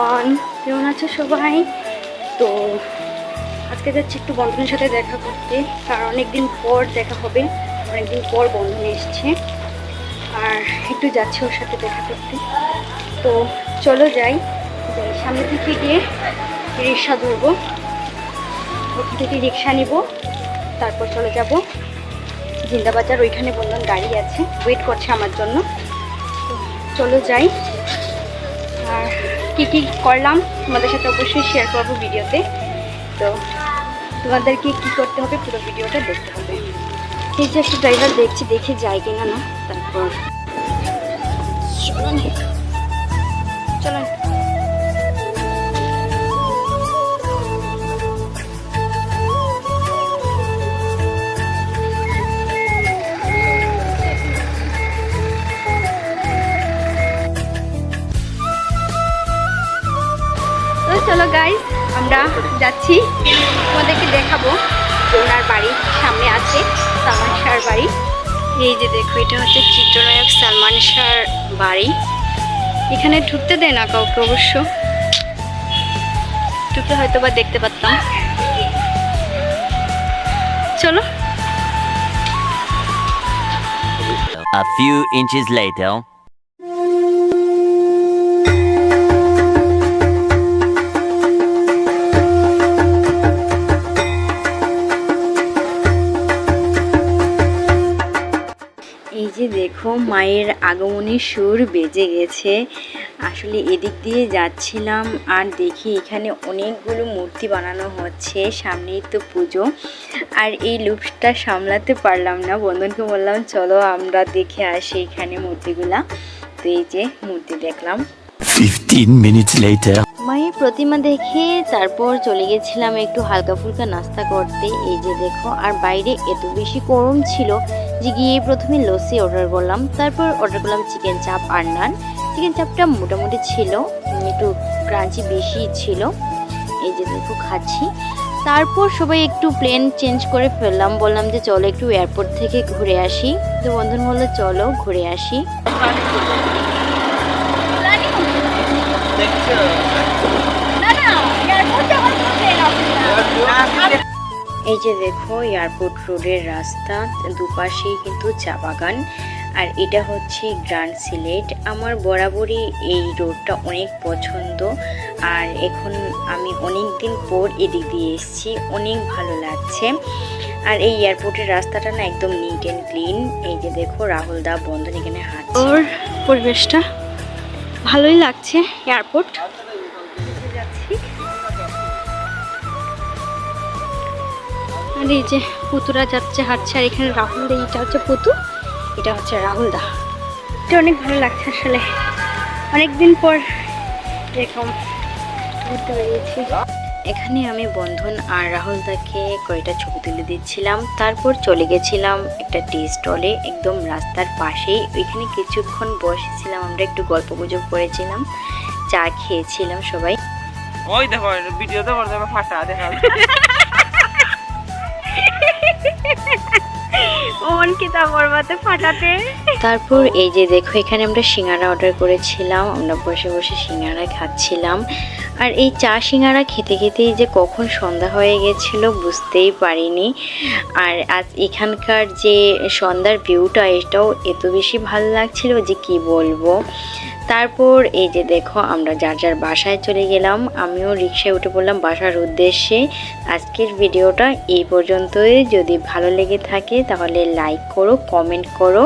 Everyone, কেমন আছো সবাই? তো আজকে যাচ্ছি একটু বন্ধনের সাথে দেখা করতে, কারণ অনেকদিন পর দেখা হবে, অনেকদিন পর বন্ধন এসছে আর একটু যাচ্ছি ওর সাথে দেখা করতে। তো চলো যাই, সামনে থেকে গিয়ে রিক্সা ধরবো, ওখান থেকে রিক্সা নিব, তারপর চলে যাব জিন্দাবাজার। ওইখানে বন্ধন গাড়ি আছে, ওয়েট করছে আমার জন্য। তো চলো যাই, আর কী কী করলাম তোমাদের সাথে অবশ্যই শেয়ার করবো ভিডিওতে। তো তোমাদেরকে কী করতে হবে পুরো ভিডিওটা দেখতে হবে। এই যে একটা ড্রাইভার দেখছি, দেখে যায় কিনা না, তারপর চলুন চলুন। চলো গাইস, আমরা যাচ্ছি, তোমাদেরকে দেখাবো ওনার বাড়ি সামনে আছে, সালমান শাহর বাড়ি। এই যে দেখো, এটা হচ্ছে চিত্রনায়ক সালমান শাহর বাড়ি। এখানে ঢুকতে দেয় না কাউকে, অবশ্য ঢুকলে হয়তো বা দেখতে পারতাম। চলো। A few inches later. এই যে দেখো, মায়ের আগমনের সুর বেজে গেছে। আসলে এদিক দিয়ে যাচ্ছিলাম আর দেখি এখানে অনেকগুলো মূর্তি বানানো হচ্ছে, সামনেই তো পুজো। আর এই লুকসটা সামলাতে পারলাম না, বন্ধনকে বললাম চলো আমরা দেখে আসি এখানে মূর্তিগুলা। তো এই যে মূর্তি দেখলাম। 15 minutes later. মায়ের প্রতিমা দেখে তারপর চলে গেছিলাম একটু হালকা ফুলকা নাস্তা করতে। এই যে দেখো, আর বাইরে এত বেশি গরম ছিল যে গিয়ে প্রথমে লস্যি অর্ডার করলাম, তারপর অর্ডার করলাম চিকেন চাপ আর নান। চিকেন চাপটা মোটামুটি ছিল, একটু ক্রাঞ্চি বেশি ছিল। এই যে দেখো খাচ্ছি। তারপর সবাই একটু প্লেন চেঞ্জ করে ফেললাম, বললাম যে চলো একটু এয়ারপোর্ট থেকে ঘুরে আসি। তো বন্ধন বললো চলো ঘুরে আসি। এই যে দেখো, এয়ারপোর্ট রোডের রাস্তা, দুপাশেই কিন্তু চা বাগান, আর এটা হচ্ছে গ্র্যান্ড সিলেট। আমার বরাবরই এই রোডটা অনেক পছন্দ, আর এখন আমি অনেক দিন পর এদিক দিয়ে এসেছি, অনেক ভালো লাগছে। আর এই এয়ারপোর্টের রাস্তাটা না একদম নিট অ্যান্ড ক্লিন। এই যে দেখো, রাহুল দা বন্ধন এখানে হাঁটছে। ওর পরিবেশটা ভালোই লাগছে, এয়ারপোর্ট যাচ্ছি। আর এই যে পুতুরা যাচ্ছে, হাঁটছে, আর এখানে রাহুল দা, এটা হচ্ছে পুতু, এটা হচ্ছে রাহুল দা। এটা অনেক ভালো লাগছে, আসলে অনেকদিন পর এরকম ঘুরতে বেরিয়েছি। এখানে আমি বন্ধন আর রাহুল দাকে কয়েকটা ছবি তুলে দিচ্ছিলাম, তারপর চলে গেছিলাম একটা টি স্টলে একদম রাস্তার পাশেই। ওইখানে কিছুক্ষণ বসেছিলাম, আমরা একটু গল্প গুজব করেছিলাম, চা খেয়েছিলাম সবাই। ওই দেখো ভিডিওতে করতে ফাটা দেখা তারপর এই যে দেখো, এখানে আমরা সিঙ্গারা অর্ডার করেছিলাম, আমরা বসে বসে সিঙ্গারা খাচ্ছিলাম। আর এই চা সিঙ্গারা খেতে খেতেই যে কখন সন্ধ্যা হয়ে গেছিল বুঝতেই পারিনি। আর আজ এখানকার যে সন্ধ্যার ভিউটা, এটাও এত বেশি ভালো লাগছিল যে কি বলবো। তারপর এই যে দেখো, আমরা যার যার বাসায় চলে গেলাম, আমিও রিক্সায় উঠে পড়লাম বাসার উদ্দেশ্যে। আজকের ভিডিওটা এই পর্যন্তই। যদি ভালো লেগে থাকে তাহলে লাইক করো, কমেন্ট করো,